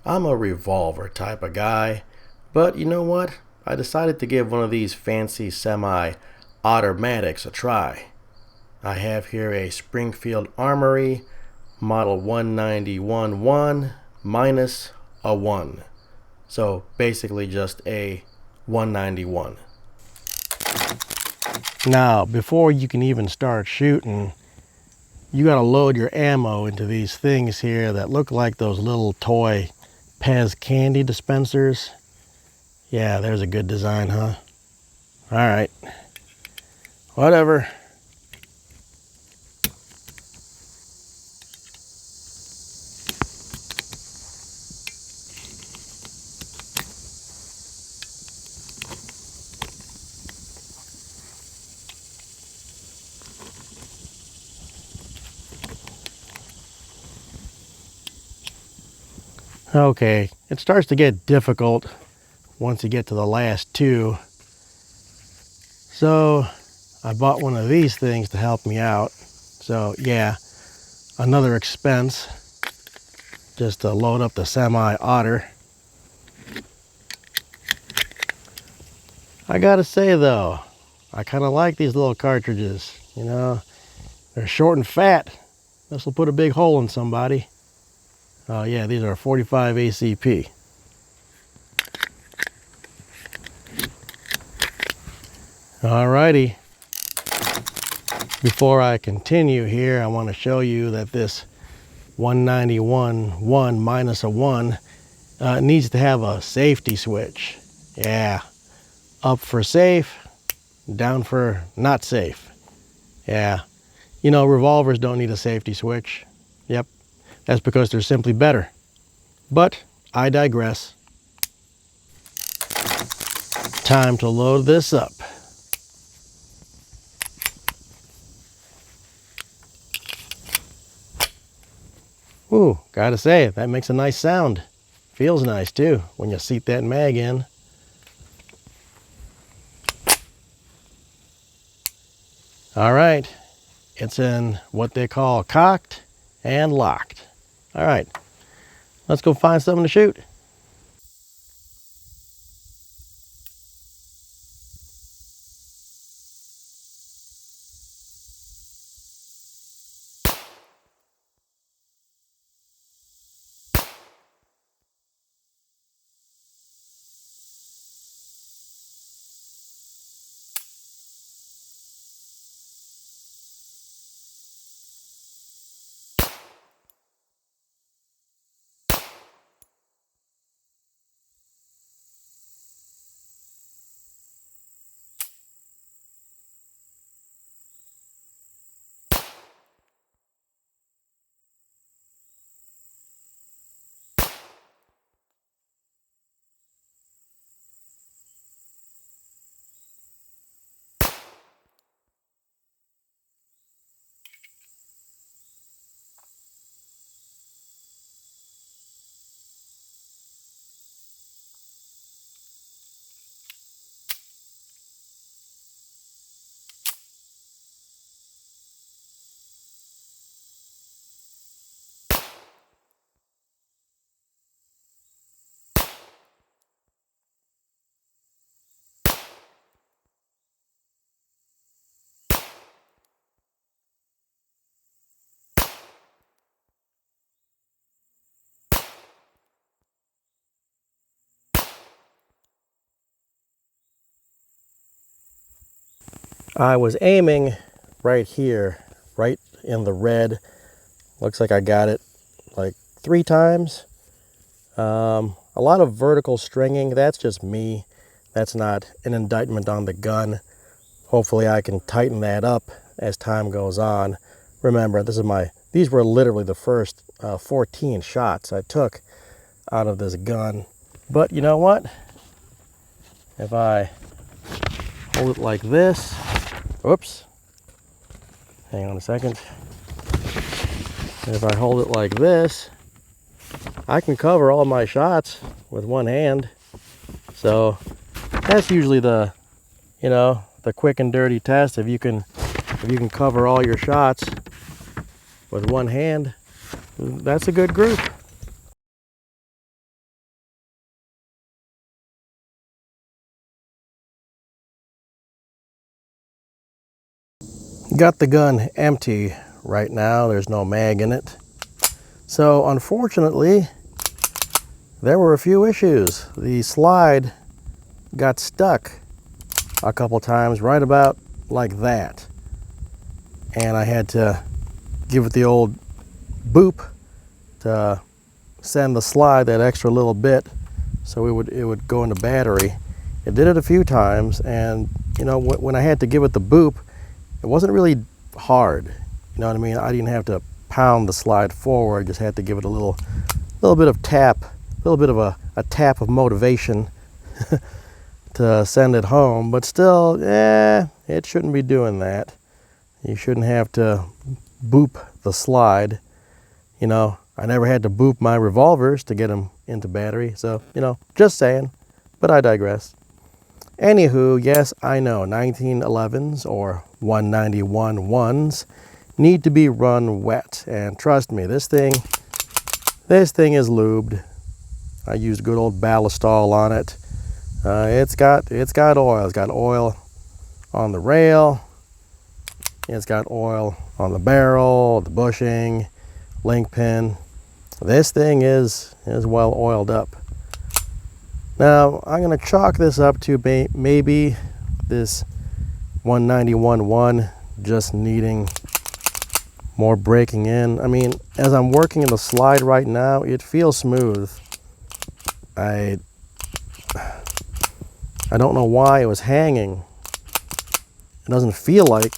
I'm a revolver type of guy, but you know what? I decided to give one of these fancy semi-automatics a try. I have here a Springfield Armory model 191-1 minus a 1. So basically just a 191. Now, before you can even start shooting, you gotta load your ammo into these things here that look like those little toy Pez candy dispensers. Yeah, there's a good design, huh? All right, whatever. Okay, it starts to get difficult once you get to the last two. So I bought one of these things to help me out. So yeah, another expense just to load up the semi-auto. I gotta say though, I kind of like these little cartridges. You know, they're short and fat. This will put a big hole in somebody. Oh yeah, these are 45 ACP. Alrighty. Before I continue here, I want to show you that this 191-1 minus a 1 needs to have a safety switch. Yeah, up for safe, down for not safe. Yeah, you know, revolvers don't need a safety switch. Yep, that's because they're simply better. But I digress. Time to load this up. Ooh, gotta say, that makes a nice sound. Feels nice too when you seat that mag in. All right, it's in what they call cocked and locked. All right, let's go find something to shoot. I was aiming right here, right in the red. Looks like I got it like 3 times. A lot of vertical stringing. That's just me. That's not an indictment on the gun. Hopefully I can tighten that up as time goes on. Remember, these were literally the first 14 shots I took out of this gun. But you know what? If I hold it like this, whoops, hang on a second. If I hold it like this, I can cover all my shots with one hand. So that's usually the, you know, the quick and dirty test. If you can cover all your shots with one hand, that's a good group. got the gun empty right now. There's no mag in it. So unfortunately, there were a few issues. The slide got stuck a couple times right about like that. And I had to give it the old boop to send the slide that extra little bit so it would go into battery. It did it a few times, and you know, when I had to give it the boop, it wasn't really hard. You know what I mean? I didn't have to pound the slide forward. I just had to give it a little bit of tap, a little bit of a tap of motivation to send it home. But still, it shouldn't be doing that. You shouldn't have to boop the slide. You know, I never had to boop my revolvers to get them into battery. So, you know, just saying, but I digress. Anywho, yes, I know 1911s or 191s need to be run wet. And trust me, this thing is lubed. I used good old Ballistol on it. It's got oil. It's got oil on the rail. It's got oil on the barrel, the bushing, link pin. This thing is well oiled up. Now I'm going to chalk this up to maybe this 191-1 just needing more breaking in. I mean, as I'm working in the slide right now, it feels smooth. I don't know why it was hanging. It doesn't feel like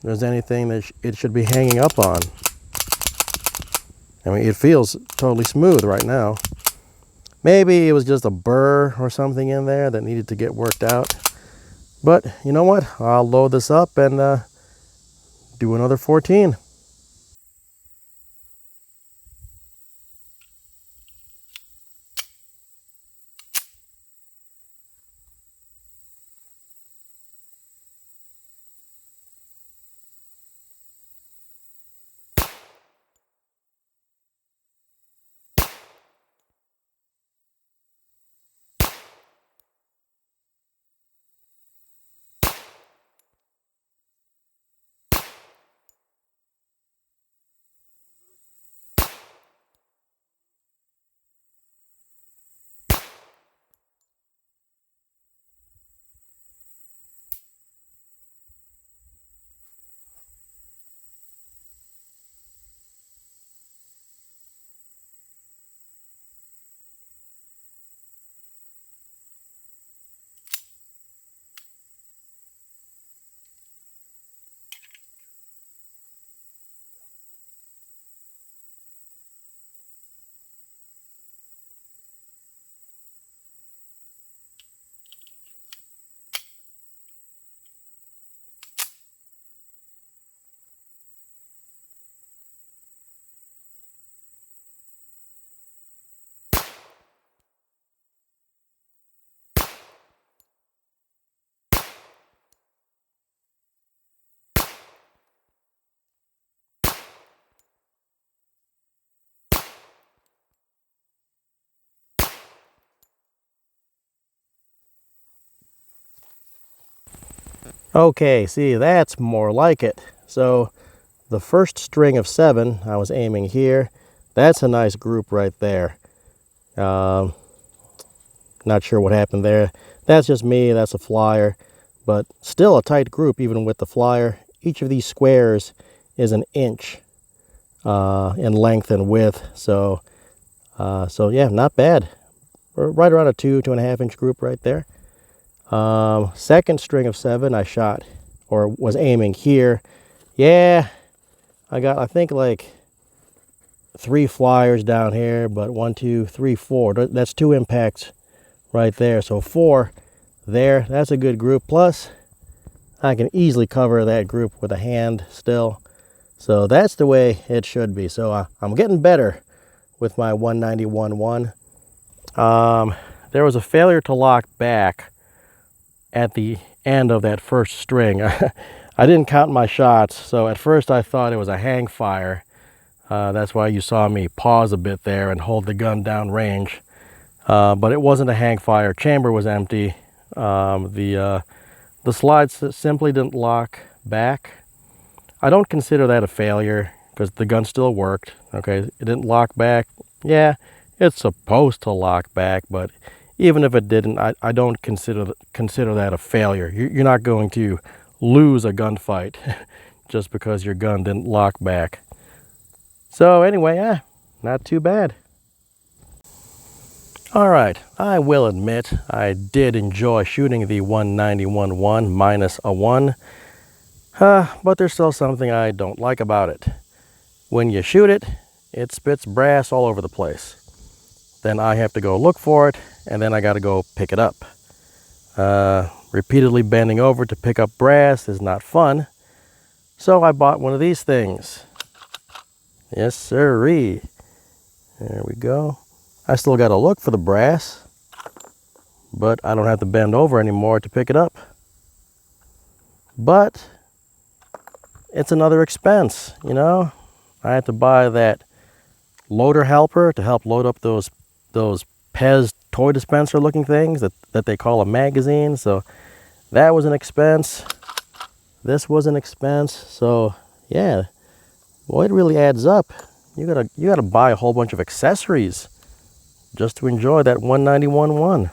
there's anything that it should be hanging up on. I mean, it feels totally smooth right now. Maybe it was just a burr or something in there that needed to get worked out. But you know what? I'll load this up and do another 14. Okay, see, that's more like it. So the first string of 7, I was aiming here. That's a nice group right there. Not sure what happened there. That's just me, that's a flyer. But still a tight group even with the flyer. Each of these squares is an inch in length and width. So yeah, not bad. We're right around a 2.5 inch group right there. Second string of 7 I shot or was aiming here. Yeah, I got, I think, like 3 flyers down here, but 1, 2, 3, 4. That's 2 impacts right there. So 4 there. That's a good group. Plus, I can easily cover that group with a hand still. So that's the way it should be. So I'm getting better with my 191-1. There was a failure to lock back at the end of that first string. I didn't count my shots, so at first I thought it was a hang fire. That's why you saw me pause a bit there and hold the gun down range. But it wasn't a hang fire. Chamber was empty. The slides simply didn't lock back. I don't consider that a failure because the gun still worked. Okay, it didn't lock back. Yeah, it's supposed to lock back, but even if it didn't, I don't consider that a failure. You're not going to lose a gunfight just because your gun didn't lock back. So anyway, not too bad. All right, I will admit I did enjoy shooting the 191-1 minus a 1, but there's still something I don't like about it. When you shoot it, it spits brass all over the place. Then I have to go look for it, and then I got to go pick it up. Repeatedly bending over to pick up brass is not fun, so I bought one of these things. Yes, sirree. There we go. I still got to look for the brass, but I don't have to bend over anymore to pick it up. But it's another expense, you know. I had to buy that loader helper to help load up those Pez toy dispenser looking things that they call a magazine. So that was an expense. This was an expense. So yeah, well, it really adds up. You gotta buy a whole bunch of accessories just to enjoy that 191-1.